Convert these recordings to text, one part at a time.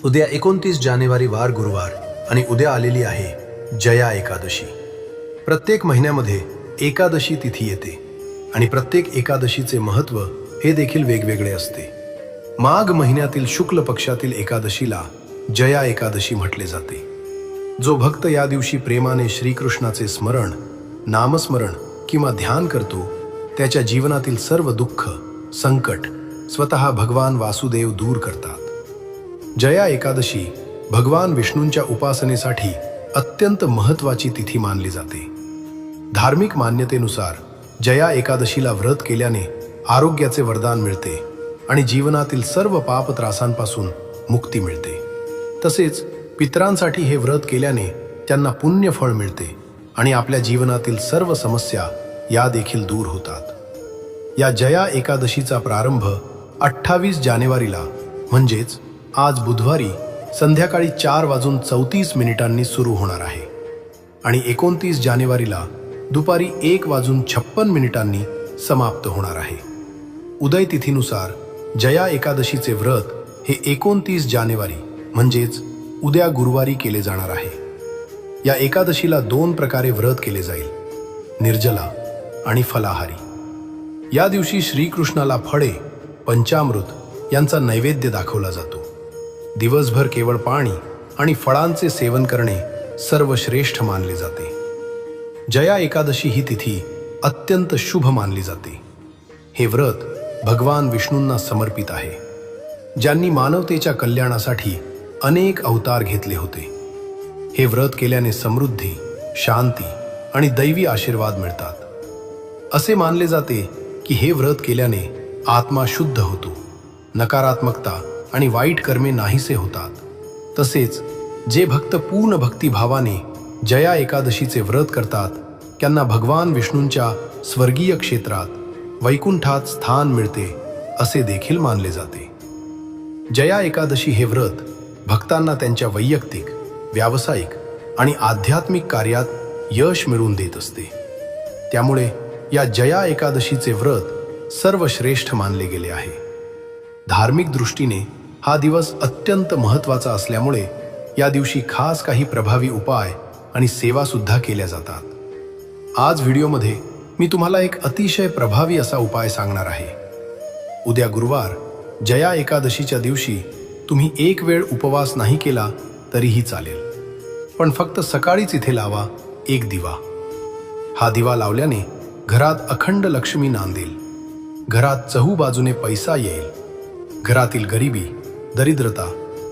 उद्या 29 जानेवारी वार गुरुवार आणि उद्या आलेली आहे जया एकादशी। प्रत्येक महिन्यामध्ये एकादशी तिथी येते आणि प्रत्येक एकादशीचे महत्त्व हे देखील वेगवेगळे असते। माघ महिन्यातील शुक्ल पक्षातील एकादशीला जया एकादशी म्हटले जाते। जो भक्त या दिवशी प्रेमाने श्रीकृष्णाचे स्मरण, नामस्मरण किंवा ध्यान करतो, त्याच्या जीवनातील सर्व दुःख, संकट स्वतः भगवान वासुदेव दूर करतात। जया एकादशी भगवान विष्णूंच्या उपासनेसाठी अत्यंत महत्त्वाची तिथी मानली जाते। धार्मिक मान्यतेनुसार जया एकादशीला व्रत केल्याने आरोग्याचे वरदान मिळते आणि जीवनातील सर्व पाप त्रासांपासून मुक्ती मिळते। तसेच पितरांसाठी हे व्रत केल्याने त्यांना पुण्यफळ मिळते आणि आपल्या जीवनातील सर्व समस्या या देखील दूर होतात। या जया एकादशीचा प्रारंभ 28 जानेवारीला म्हणजेच आज बुधवारी संध्याकाळी 4:34 सुरू होणार आहे आणि 29 जानेवारीला दुपारी 1:56 समाप्त होणार आहे। उदय तिथीनुसार जया एकादशीचे व्रत हे 29 जानेवारी म्हणजेच उद्या गुरुवारी केले जाणार आहे। या एकादशीला 2 प्रकारे व्रत केले जाईल, निर्जला आणि फलाहारी। या दिवशी श्रीकृष्णाला फळे, पंचामृत यांचा नैवेद्य दाखवला जातो। दिवसभर केवळ पाणी आणि फळांचे सेवन करणे सर्वश्रेष्ठ मानले जाते। जया एकादशी ही तिथी अत्यंत शुभ मानली जाते। हे व्रत भगवान विष्णूंना समर्पित आहे, ज्यांनी मानवतेच्या कल्याणासाठी अनेक अवतार घेतले होते। हे व्रत केल्याने समृद्धी, शांती आणि दैवी आशीर्वाद मिळतात। असे मानले जाते की हे व्रत केल्याने आत्मा शुद्ध होतो, नकारात्मकता आणि वाईट कर्मे नाहीसे होतात। तसेच जे भक्त पूर्ण भक्तिभावाने जया एकादशीचे व्रत करतात, त्यांना भगवान विष्णूंच्या स्वर्गीय क्षेत्रात वैकुंठात स्थान मिळते असे देखील मानले जाते। जया एकादशी हे व्रत भक्तांना त्यांच्या वैयक्तिक, व्यावसायिक आणि आध्यात्मिक कार्यात यश मिळवून देत असते। त्यामुळे या जया एकादशीचे व्रत सर्वश्रेष्ठ मानले गेले आहे। धार्मिक दृष्टीने हा दिवस अत्यंत महत्त्वाचा असल्यामुळे या दिवशी खास काही प्रभावी उपाय आणि सेवा सुद्धा केल्या जातात। आज व्हिडिओमध्ये मी तुम्हाला एक अतिशय प्रभावी असा उपाय सांगणार आहे। उद्या गुरुवार जया एकादशीच्या दिवशी तुम्ही एक वेळ उपवास नाही केला तरीही चालेल, पण फक्त सकाळीच इथे लावा एक दिवा। हा दिवा लावल्याने घरात अखंड लक्ष्मी नांदेल, घरात चहूबाजूने पैसा येईल, घरातील गरिबी, दरिद्रता,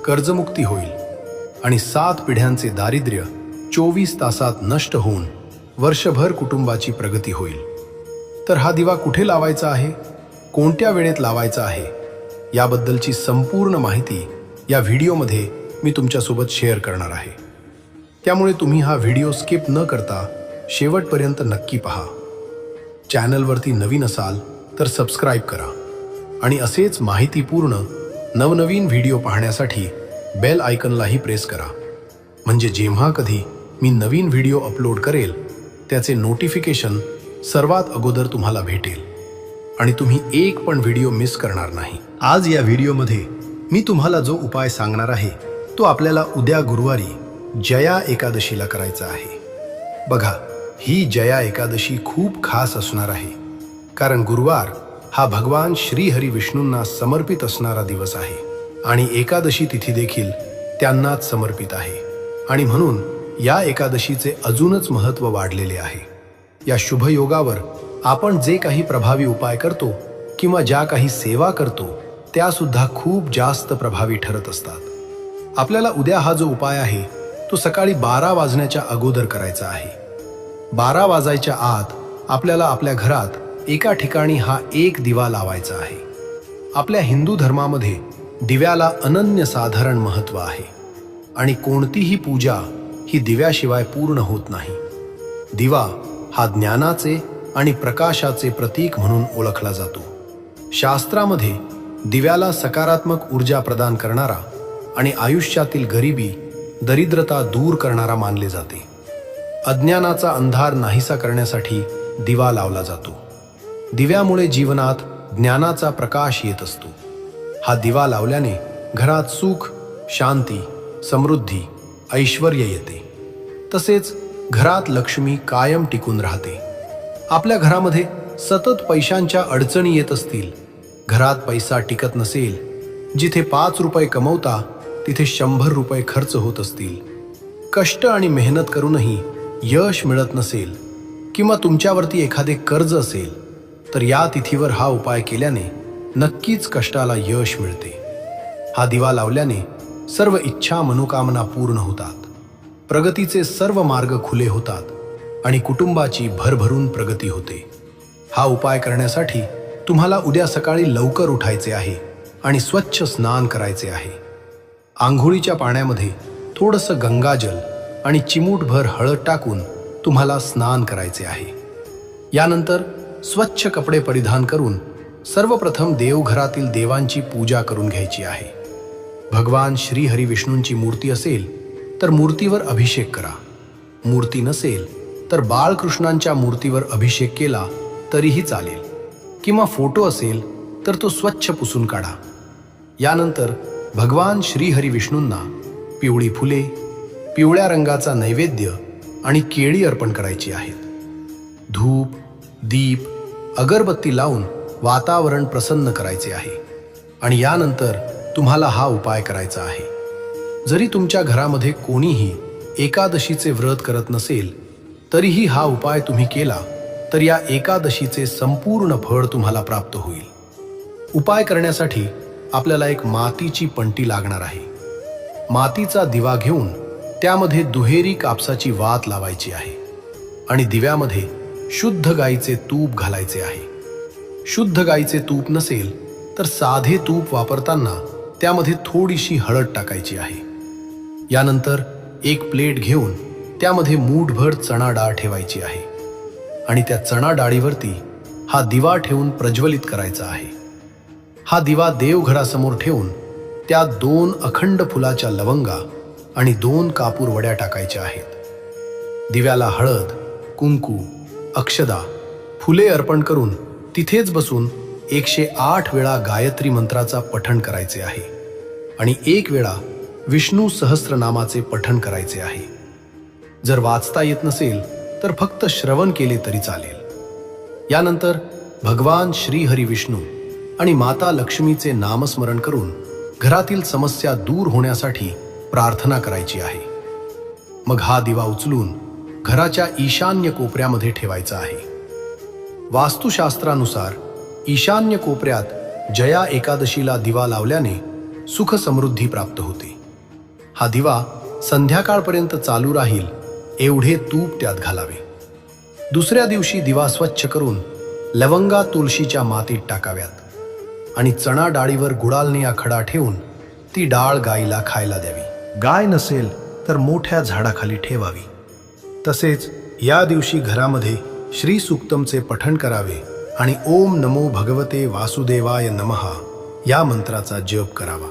कर्जमुक्ती होईल आणि 7 पिढ्यांचे दारिद्र्य 24 तासात नष्ट होऊन वर्षभर कुटुंबाची प्रगती होईल। तर हा दिवा कुठे लावायचा आहे, कोणत्या वेळेत लावायचा आहे, याबद्दलची संपूर्ण माहिती या व्हिडिओमध्ये मी तुमच्यासोबत शेअर करणार आहे। त्यामुळे तुम्ही हा व्हिडिओ स्किप न करता शेवटपर्यंत नक्की पहा। चॅनलवरती नवीन असाल तर सबस्क्राईब करा आणि असेच माहितीपूर्ण नवनवीन व्हिडिओ पाहण्यासाठी बेल आयकॉनलाही प्रेस करा, म्हणजे जेव्हा कधी मी नवीन व्हिडिओ अपलोड करेल त्याचे नोटिफिकेशन सर्वात अगोदर तुम्हाला भेटेल आणि तुम्ही एक पण व्हिडिओ मिस करणार नाही। आज या व्हिडिओमध्ये मी तुम्हाला जो उपाय सांगणार आहे तो आपल्याला उद्या गुरुवारी जया एकादशीला करायचा आहे। बघा, ही जया एकादशी खूप खास असणार आहे, कारण गुरुवार हा भगवान श्रीहरी विष्णूंना समर्पित असणारा दिवस आहे आणि एकादशी तिथी देखील त्यांनाच समर्पित आहे आणि म्हणून या एकादशीचे अजूनच महत्त्व वाढलेले आहे। या शुभ योगावर आपण जे काही प्रभावी उपाय करतो किंवा ज्या काही सेवा करतो त्या सुद्धा खूप जास्त प्रभावी ठरत असतात। आपल्याला उद्या हा जो उपाय आहे तो सकाळी 12 वाजण्याच्या अगोदर करायचा आहे। 12 वाजायच्या आत आपल्याला आपल्या घरात एका ठिकाणी हा एक दिवा लावायचा आहे। आपल्या हिंदू धर्मामध्ये दिव्याला अनन्यसाधारण महत्त्व आहे आणि कोणतीही पूजा ही दिव्याशिवाय पूर्ण होत नाही। दिवा हा ज्ञानाचे आणि प्रकाशाचे प्रतीक म्हणून ओळखला जातो। शास्त्रामध्ये दिव्याला सकारात्मक ऊर्जा प्रदान करणारा आणि आयुष्यातील गरिबी, दरिद्रता दूर करणारा मानले जाते। अज्ञानाचा अंधार नाहीसा करण्यासाठी दिवा लावला जातो। दिव्यामुळे जीवनात ज्ञानाचा प्रकाश येत असतो। हा दिवा लावल्याने घरात सुख, शांती, समृद्धी, ऐश्वर्य येते. तसेच घरात लक्ष्मी कायम टिकून राहते. आपल्या घरामध्ये सतत पैशांच्या अडचणी येत असतील, घरात पैसा टिकत नसेल, जिथे 5 रुपये कमवता तिथे 100 रुपये खर्च होत असतील, कष्ट आणि मेहनत करूनही यश मिळत नसेल, किंवा तुमच्यावरती एखादे कर्ज असेल, तर या तिथीवर हा उपाय केल्याने नक्कीच कष्टाला यश मिळते. हा दिवा लावल्याने सर्व इच्छा मनोकामना पूर्ण होतात, प्रगतीचे सर्व मार्ग खुले होतात आणि कुटुंबाची भरभरून प्रगती होते. हा उपाय करण्यासाठी तुम्हाला उद्या सकाळी लवकर उठायचे आहे आणि स्वच्छ स्नान करायचे आहे. आंघोळीच्या पाण्यामध्ये थोडंसं गंगाजल आणि चिमूटभर हळद टाकून तुम्हाला स्नान करायचे आहे. यानंतर स्वच्छ कपडे परिधान करून सर्वप्रथम देवघरातील देवांची पूजा करून घ्यायची आहे. भगवान श्री हरी विष्णूंची मूर्ती असेल तर मूर्तीवर अभिषेक करा. मूर्ती नसेल तर बाळकृष्णांच्या मूर्तीवर अभिषेक केला तरीही चालेल, किंवा फोटो असेल तर तो स्वच्छ पुसून काढा. यानंतर भगवान श्री हरी विष्णूंना पिवळी फुले, पिवळ्या रंगाचा नैवेद्य आणि केळी अर्पण करायची आहेत. धूप, दीप, अगरबत्ती लावून वातावरण प्रसन्न करायचे आहे. आणि यानंतर तुम्हाला हा उपाय करायचा आहे. जरी तुमच्या घरामध्ये कोणीही एकादशीचे व्रत करत नसेल, तरीही हा उपाय तुम्ही केला तर या एकादशीचे संपूर्ण फळ तुम्हाला प्राप्त होईल. उपाय करण्यासाठी आपल्याला एक मातीची पंटी लागणार आहे. मातीचा दिवा घेऊन त्यामध्ये दुहेरी कापसाची वात लावायची आहे आणि दिव्यामध्ये शुद्ध गाईचे तूप घालायचे आहे. शुद्ध गाईचे तूप नसेल तर साधे तूप वापरताना त्यामध्ये थोडीशी हळद टाकायची आहे. यानंतर एक प्लेट घेऊन त्यामध्ये मूठभर चणा डाळ ठेवायची आहे आणि त्या चणा डाळीवरती हा दिवा ठेवून प्रज्वलित करायचा आहे. हा दिवा देवघरासमोर ठेवून त्यात 2 अखंड फुलाच्या लवंगा आणि 2 कापूर वड्या टाकायच्या आहेत. दिव्याला हळद, कुंकू, अक्षदा, फुले अर्पण करून तिथेच बसून 108 वेळा गायत्री मंत्राचा पठण करायचे आहे आणि 1 वेळा विष्णू सहस्त्रनामाचे पठण करायचे आहे. जर वाचता येत नसेल तर फक्त श्रवण केले तरी चालेल. यानंतर भगवान श्री हरी विष्णू आणि माता लक्ष्मीचे नामस्मरण करून घरातील समस्या दूर होण्यासाठी प्रार्थना करायची आहे. मग हा दिवा उचलून घराच्या ईशान्य कोपऱ्यामध्ये ठेवायचा आहे. वास्तुशास्त्रानुसार ईशान्य कोपऱ्यात जया एकादशीला दिवा लावल्याने सुख समृद्धी प्राप्त होते. हा दिवा संध्याकाळपर्यंत चालू राहील एवढे तूप त्यात घालावे. दुसऱ्या दिवशी दिवा स्वच्छ करून लवंगा तुळशीच्या मातीत टाकाव्यात आणि चणा डाळीवर गुळालने खडा ठेवून ती डाळ गाईला खायला द्यावी. गाय नसेल तर मोठ्या झाडाखाली ठेवावी. तसेच या दिवशी घरामध्ये श्री सूक्तमचे पठण करावे आणि ओम नमो भगवते वासुदेवाय नमः या मंत्राचा जप करावा.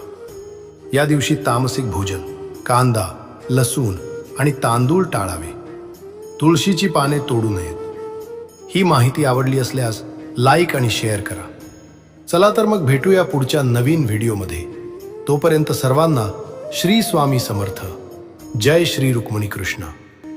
या दिवशी तामसिक भोजन, कांदा, लसूण आणि तांदूळ टाळावे. तुळशीची पाने तोडू नयेत. ही माहिती आवडली असल्यास लाईक आणि शेअर करा. चला तर मग भेटूया पुढच्या नवीन व्हिडिओमध्ये. तोपर्यंत सर्वांना श्री स्वामी समर्थ. जय श्री रुक्मिणी कृष्ण.